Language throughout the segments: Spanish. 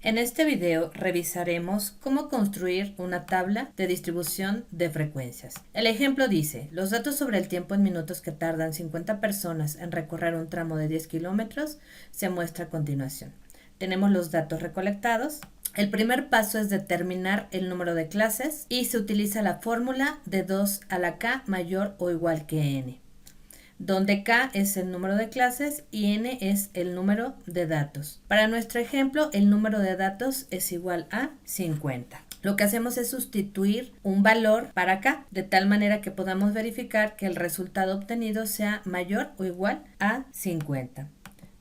En este video revisaremos cómo construir una tabla de distribución de frecuencias. El ejemplo dice, los datos sobre el tiempo en minutos que tardan 50 personas en recorrer un tramo de 10 kilómetros se muestra a continuación. Tenemos los datos recolectados. El primer paso es determinar el número de clases y se utiliza la fórmula de 2 a la k mayor o igual que n, donde k es el número de clases y n es el número de datos. Para nuestro ejemplo, el número de datos es igual a 50. Lo que hacemos es sustituir un valor para k, de tal manera que podamos verificar que el resultado obtenido sea mayor o igual a 50.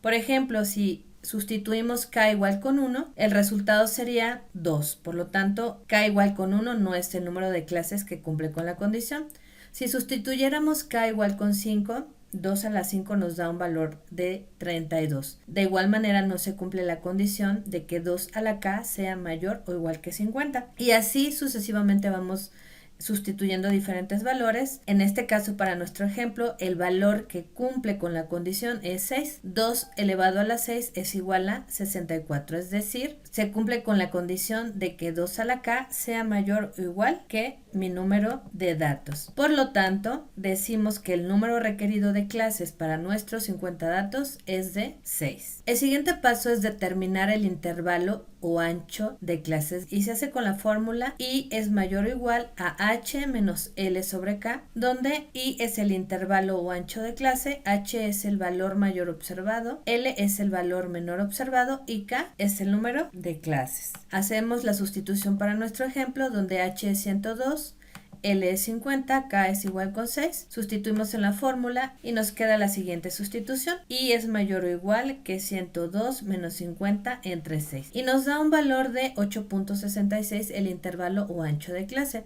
Por ejemplo, si sustituimos k igual con 1, el resultado sería 2. Por lo tanto, k igual con 1 no es el número de clases que cumple con la condición. Si sustituyéramos k igual con 5, 2 a la 5 nos da un valor de 32. De igual manera no se cumple la condición de que 2 a la k sea mayor o igual que 50. Y así sucesivamente vamos sustituyendo diferentes valores. En este caso, para nuestro ejemplo, el valor que cumple con la condición es 6. 2 elevado a la 6 es igual a 64, es decir, se cumple con la condición de que 2 a la k sea mayor o igual que mi número de datos. Por lo tanto, decimos que el número requerido de clases para nuestros 50 datos es de 6. El siguiente paso es determinar el intervalo o ancho de clases y se hace con la fórmula I es mayor o igual a h menos L sobre k, donde I es el intervalo o ancho de clase, h es el valor mayor observado, L es el valor menor observado y k es el número de clases. Hacemos la sustitución para nuestro ejemplo, donde h es 102, L es 50, K es igual con 6, sustituimos en la fórmula y nos queda la siguiente sustitución, I es mayor o igual que 102 menos 50 entre 6 y nos da un valor de 8.66 el intervalo o ancho de clase.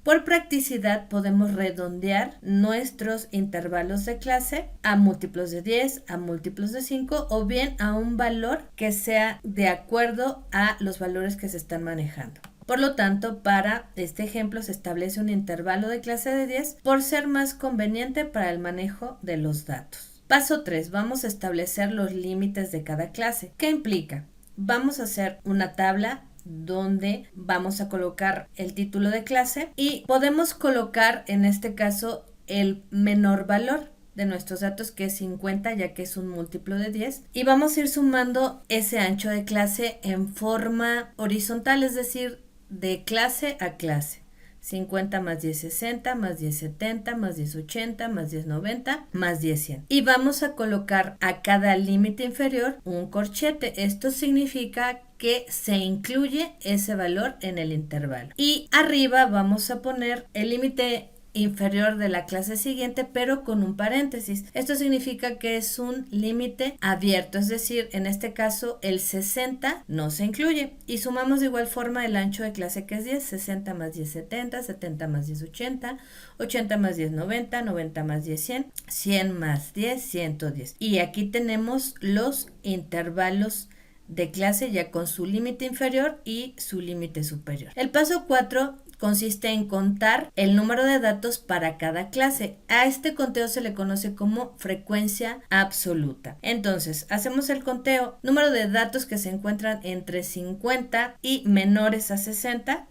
Por practicidad podemos redondear nuestros intervalos de clase a múltiplos de 10, a múltiplos de 5 o bien a un valor que sea de acuerdo a los valores que se están manejando. Por lo tanto, para este ejemplo se establece un intervalo de clase de 10 por ser más conveniente para el manejo de los datos. Paso 3. Vamos a establecer los límites de cada clase. ¿Qué implica? Vamos a hacer una tabla donde vamos a colocar el título de clase y podemos colocar en este caso el menor valor de nuestros datos, que es 50, ya que es un múltiplo de 10, y vamos a ir sumando ese ancho de clase en forma horizontal, es decir, de clase a clase. 50 más 10 60, más 10 70, más 10 80, más 10 90, más 10 100. Y vamos a colocar a cada límite inferior un corchete. Esto significa que se incluye ese valor en el intervalo. Y arriba vamos a poner el límite inferior de la clase siguiente, pero con un paréntesis. Esto significa que es un límite abierto, es decir, en este caso el 60 no se incluye. Y sumamos de igual forma el ancho de clase, que es 10, 60 más 10 70, 70 más 10 80, 80 más 10 90, 90 más 10 100, 100 más 10 110. Y aquí tenemos los intervalos de clase ya con su límite inferior y su límite superior. El paso 4 consiste en contar el número de datos para cada clase. A este conteo se le conoce como frecuencia absoluta. Entonces, hacemos el conteo, número de datos que se encuentran entre 50 y menores a 60.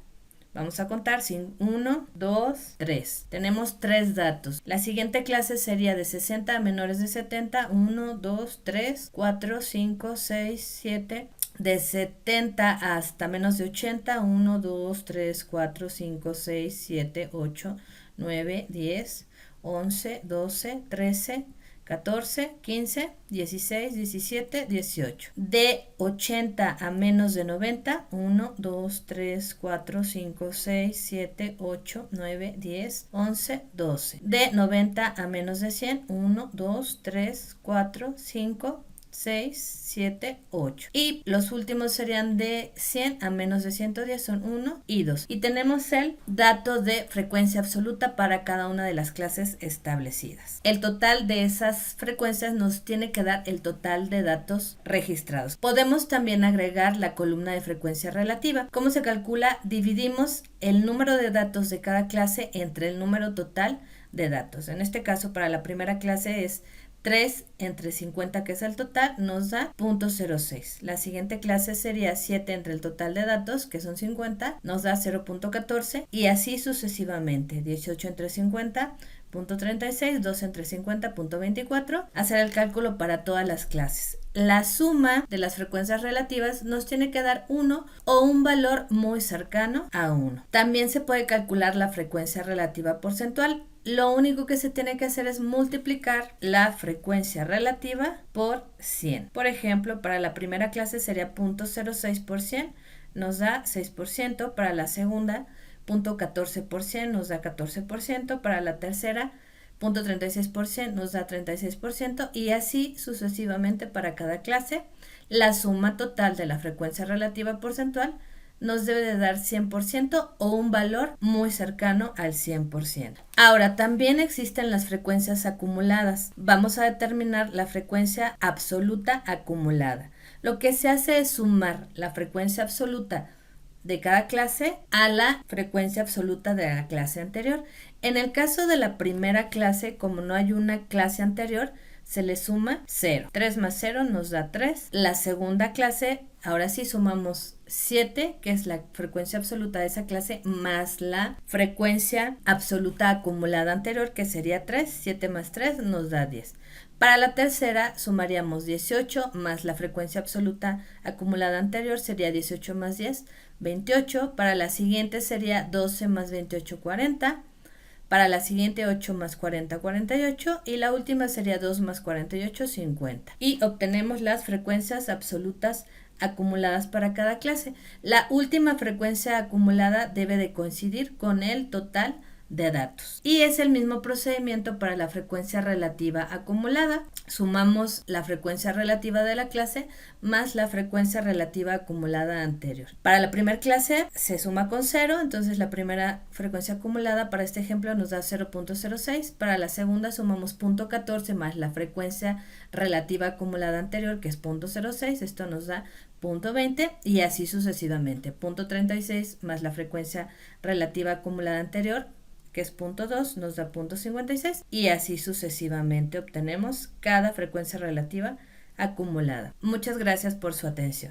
Vamos a contar 1, 2, 3. Tenemos 3 datos. La siguiente clase sería de 60 a menores de 70. 1, 2, 3, 4, 5, 6, 7. De 70 hasta menos de 80. 1, 2, 3, 4, 5, 6, 7, 8, 9, 10, 11, 12, 13, 14, 15, 16, 17, 18. De 80 a menos de 90, 1, 2, 3, 4, 5, 6, 7, 8, 9, 10, 11, 12. De 90 a menos de 100, 1, 2, 3, 4, 5, 6, 7, 8. Y los últimos serían de 100 a menos de 110, son 1 y 2. Y tenemos el dato de frecuencia absoluta para cada una de las clases establecidas. El total de esas frecuencias nos tiene que dar el total de datos registrados. Podemos también agregar la columna de frecuencia relativa. ¿Cómo se calcula? Dividimos el número de datos de cada clase entre el número total de datos. En este caso, para la primera clase es 3 entre 50, que es el total, nos da 0.06. La siguiente clase sería 7 entre el total de datos, que son 50, nos da 0.14 y así sucesivamente. 18 entre 50, 0.36, 2 entre 50, 0.24. Hacer el cálculo para todas las clases. La suma de las frecuencias relativas nos tiene que dar 1 o un valor muy cercano a 1. También se puede calcular la frecuencia relativa porcentual. Lo único que se tiene que hacer es multiplicar la frecuencia relativa por 100. Por ejemplo, para la primera clase sería 0.06%, nos da 6%. Para la segunda, 0.14%, nos da 14%. Para la tercera, 0.36%, nos da 36%, y así sucesivamente para cada clase. La suma total de la frecuencia relativa porcentual nos debe de dar 100% o un valor muy cercano al 100%. Ahora, también existen las frecuencias acumuladas. Vamos a determinar la frecuencia absoluta acumulada. Lo que se hace es sumar la frecuencia absoluta de cada clase a la frecuencia absoluta de la clase anterior. En el caso de la primera clase, como no hay una clase anterior, se le suma 0. 3 más 0 nos da 3. La segunda clase, ahora sí sumamos 7, que es la frecuencia absoluta de esa clase, más la frecuencia absoluta acumulada anterior, que sería 3. 7 más 3 nos da 10. Para la tercera sumaríamos 18 más la frecuencia absoluta acumulada anterior, sería 18 más 10, 28. Para la siguiente sería 12 más 28, 40. Para la siguiente 8 más 40, 48. Y la última sería 2 más 48, 50. Y obtenemos las frecuencias absolutas acumuladas para cada clase. La última frecuencia acumulada debe de coincidir con el total de datos. Y es el mismo procedimiento para la frecuencia relativa acumulada. Sumamos la frecuencia relativa de la clase más la frecuencia relativa acumulada anterior. Para la primera clase se suma con 0, entonces la primera frecuencia acumulada para este ejemplo nos da 0.06. Para la segunda sumamos 0.14 más la frecuencia relativa acumulada anterior, que es 0.06, esto nos da 0.20 y así sucesivamente. 0.36 más la frecuencia relativa acumulada anterior, que es 0.2, nos da 0.56 y así sucesivamente obtenemos cada frecuencia relativa acumulada. Muchas gracias por su atención.